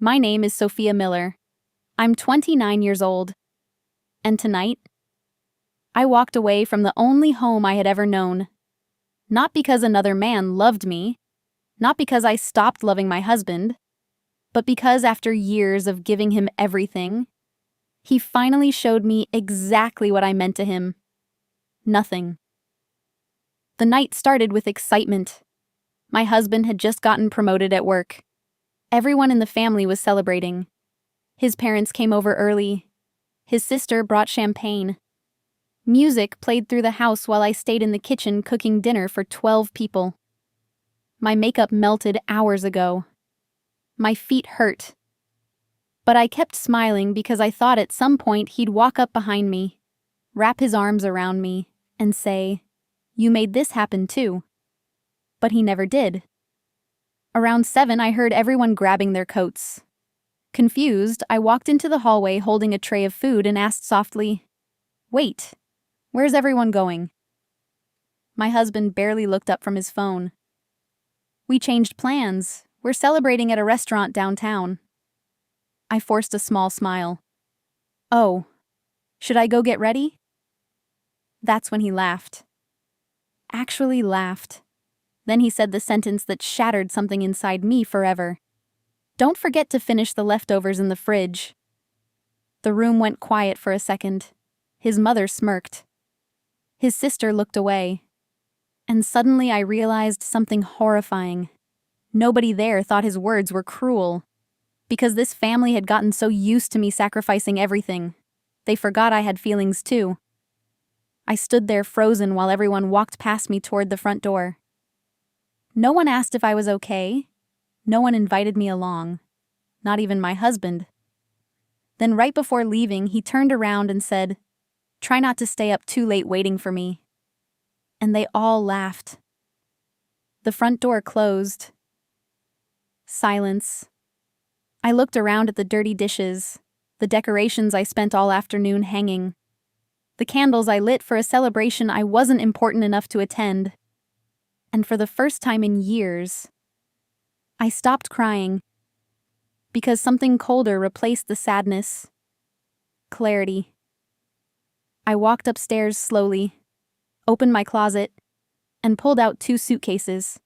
My name is Sophia Miller. I'm 29 years old. And tonight, I walked away from the only home I had ever known. Not because another man loved me, not because I stopped loving my husband, but because after years of giving him everything, he finally showed me exactly what I meant to him. Nothing. The night started with excitement. My husband had just gotten promoted at work. Everyone in the family was celebrating. His parents came over early. His sister brought champagne. Music played through the house while I stayed in the kitchen cooking dinner for 12 people. My makeup melted hours ago. My feet hurt. But I kept smiling because I thought at some point he'd walk up behind me, wrap his arms around me, and say, "You made this happen too." But he never did. Around 7, I heard everyone grabbing their coats. Confused, I walked into the hallway holding a tray of food and asked softly, "Wait, where's everyone going?" My husband barely looked up from his phone. "We changed plans. We're celebrating at a restaurant downtown." I forced a small smile. "Oh, should I go get ready?" That's when he laughed. Actually laughed. Then he said the sentence that shattered something inside me forever. "Don't forget to finish the leftovers in the fridge." The room went quiet for a second. His mother smirked. His sister looked away. And suddenly I realized something horrifying. Nobody there thought his words were cruel. Because this family had gotten so used to me sacrificing everything, they forgot I had feelings too. I stood there frozen while everyone walked past me toward the front door. No one asked if I was okay. No one invited me along. Not even my husband. Then right before leaving, he turned around and said, "Try not to stay up too late waiting for me." And they all laughed. The front door closed. Silence. I looked around at the dirty dishes, the decorations I spent all afternoon hanging, the candles I lit for a celebration I wasn't important enough to attend. And for the first time in years, I stopped crying because something colder replaced the sadness. Clarity. I walked upstairs slowly, opened my closet, and pulled out 2 suitcases.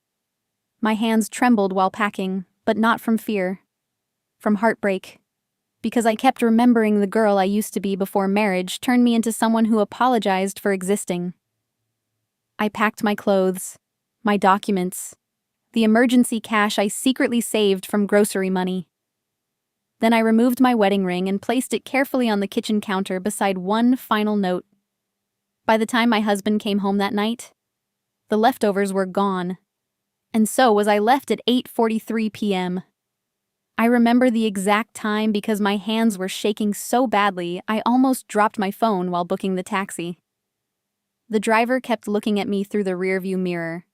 My hands trembled while packing, but not from fear, from heartbreak, because I kept remembering the girl I used to be before marriage turned me into someone who apologized for existing. I packed my clothes, my documents, the emergency cash I secretly saved from grocery money. Then I removed my wedding ring and placed it carefully on the kitchen counter beside one final note. By the time my husband came home that night, the leftovers were gone, and so was I left at 8:43 p.m. I remember the exact time because my hands were shaking so badly I almost dropped my phone while booking the taxi. The driver kept looking at me through the rearview mirror,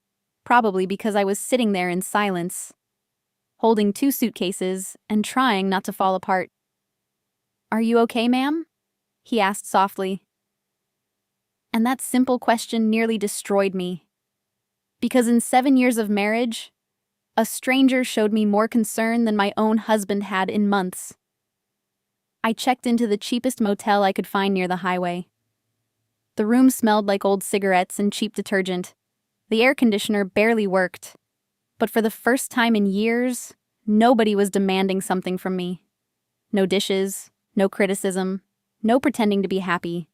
probably because I was sitting there in silence, holding 2 suitcases and trying not to fall apart. "Are you okay, ma'am?" he asked softly. And that simple question nearly destroyed me. Because in 7 years of marriage, a stranger showed me more concern than my own husband had in months. I checked into the cheapest motel I could find near the highway. The room smelled like old cigarettes and cheap detergent. The air conditioner barely worked. But for the first time in years, nobody was demanding something from me. No dishes, no criticism, no pretending to be happy.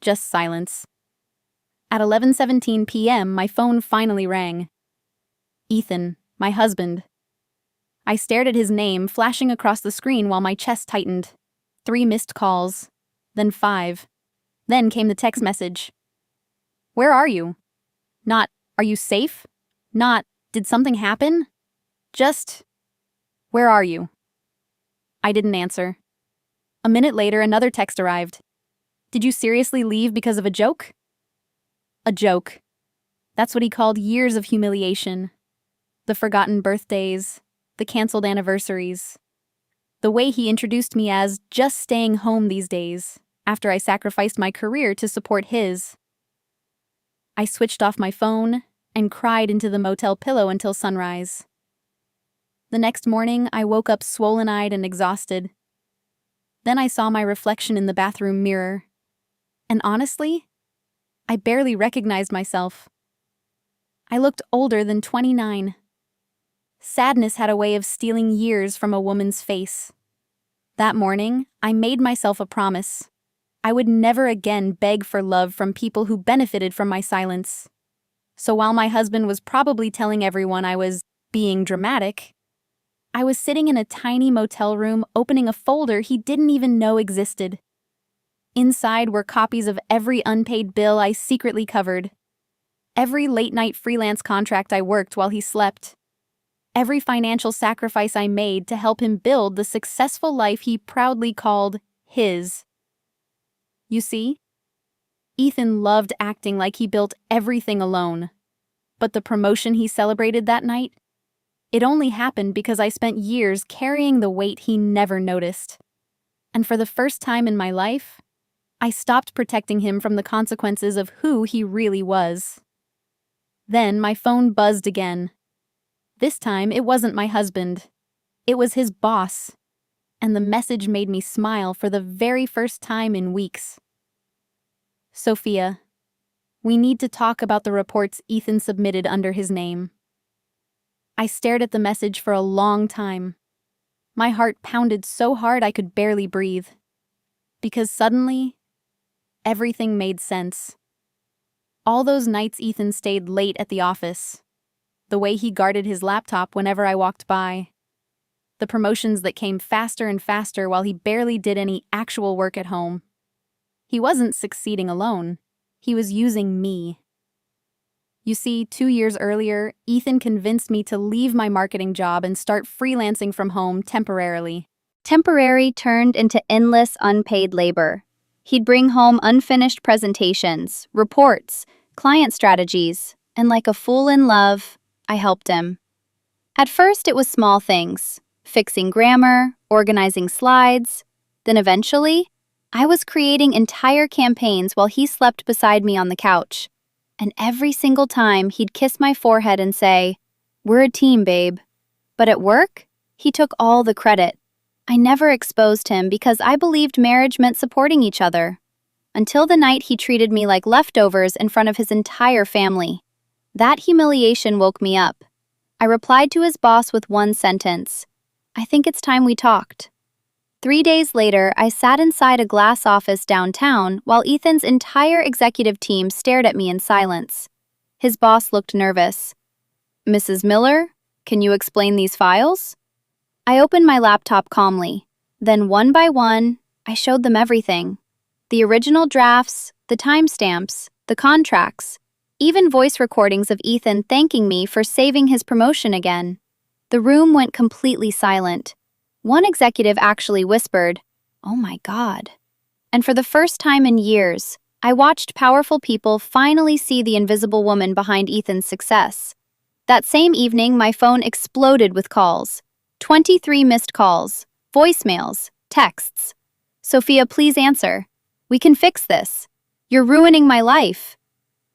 Just silence. At 11:17 p.m., my phone finally rang. Ethan, my husband. I stared at his name flashing across the screen while my chest tightened. 3 missed calls, then 5. Then came the text message. "Where are you?" Not, "Are you safe?" Not, "Did something happen?" Just, "Where are you?" I didn't answer. A minute later, another text arrived. "Did you seriously leave because of a joke?" A joke. That's what he called years of humiliation. The forgotten birthdays, the canceled anniversaries. The way he introduced me as just staying home these days, after I sacrificed my career to support his. I switched off my phone and cried into the motel pillow until sunrise. The next morning, I woke up swollen-eyed and exhausted. Then I saw my reflection in the bathroom mirror. And honestly, I barely recognized myself. I looked older than 29. Sadness had a way of stealing years from a woman's face. That morning, I made myself a promise. I would never again beg for love from people who benefited from my silence. So while my husband was probably telling everyone I was being dramatic, I was sitting in a tiny motel room opening a folder he didn't even know existed. Inside were copies of every unpaid bill I secretly covered, every late-night freelance contract I worked while he slept, every financial sacrifice I made to help him build the successful life he proudly called his. You see, Ethan loved acting like he built everything alone. But the promotion he celebrated that night? It only happened because I spent years carrying the weight he never noticed. And for the first time in my life, I stopped protecting him from the consequences of who he really was. Then my phone buzzed again. This time, it wasn't my husband. It was his boss. And the message made me smile for the very first time in weeks. Sophia, we need to talk about the reports Ethan submitted under his name. I stared at the message for a long time. My heart pounded so hard I could barely breathe. Because suddenly, everything made sense. All those nights Ethan stayed late at the office. The way he guarded his laptop whenever I walked by. The promotions that came faster and faster while he barely did any actual work at home. He wasn't succeeding alone. He was using me. You see, 2 years earlier, Ethan convinced me to leave my marketing job and start freelancing from home temporarily. Temporary turned into endless unpaid labor. He'd bring home unfinished presentations, reports, client strategies, and like a fool in love, I helped him. At first, it was small things, fixing grammar, organizing slides. Then eventually, I was creating entire campaigns while he slept beside me on the couch. And every single time, he'd kiss my forehead and say, "We're a team, babe." But at work, he took all the credit. I never exposed him because I believed marriage meant supporting each other. Until the night he treated me like leftovers in front of his entire family. That humiliation woke me up. I replied to his boss with one sentence. "I think it's time we talked." 3 days later, I sat inside a glass office downtown while Ethan's entire executive team stared at me in silence. His boss looked nervous. "Mrs. Miller, can you explain these files?" I opened my laptop calmly. Then one by one, I showed them everything. The original drafts, the timestamps, the contracts, even voice recordings of Ethan thanking me for saving his promotion again. The room went completely silent. One executive actually whispered, "Oh my God." And for the first time in years, I watched powerful people finally see the invisible woman behind Ethan's success. That same evening, my phone exploded with calls. 23 missed calls, voicemails, texts. "Sophia, please answer. We can fix this. You're ruining my life."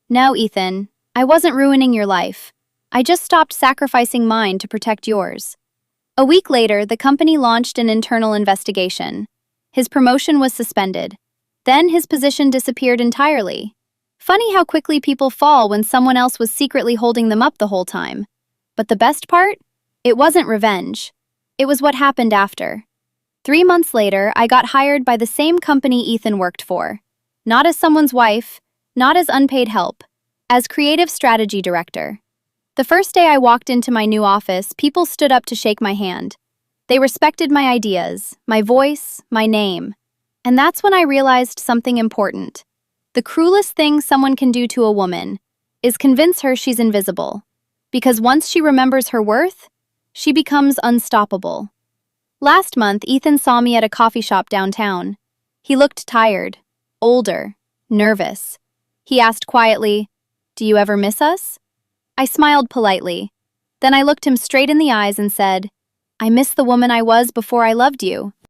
"No, Ethan, I wasn't ruining your life. I just stopped sacrificing mine to protect yours." A week later, the company launched an internal investigation. His promotion was suspended. Then his position disappeared entirely. Funny how quickly people fall when someone else was secretly holding them up the whole time. But the best part? It wasn't revenge. It was what happened after. 3 months later, I got hired by the same company Ethan worked for. Not as someone's wife, not as unpaid help, as creative strategy director. The first day I walked into my new office, people stood up to shake my hand. They respected my ideas, my voice, my name. And that's when I realized something important. The cruelest thing someone can do to a woman is convince her she's invisible. Because once she remembers her worth, she becomes unstoppable. Last month, Ethan saw me at a coffee shop downtown. He looked tired, older, nervous. He asked quietly, "Do you ever miss us?" I smiled politely. Then I looked him straight in the eyes and said, "I miss the woman I was before I loved you."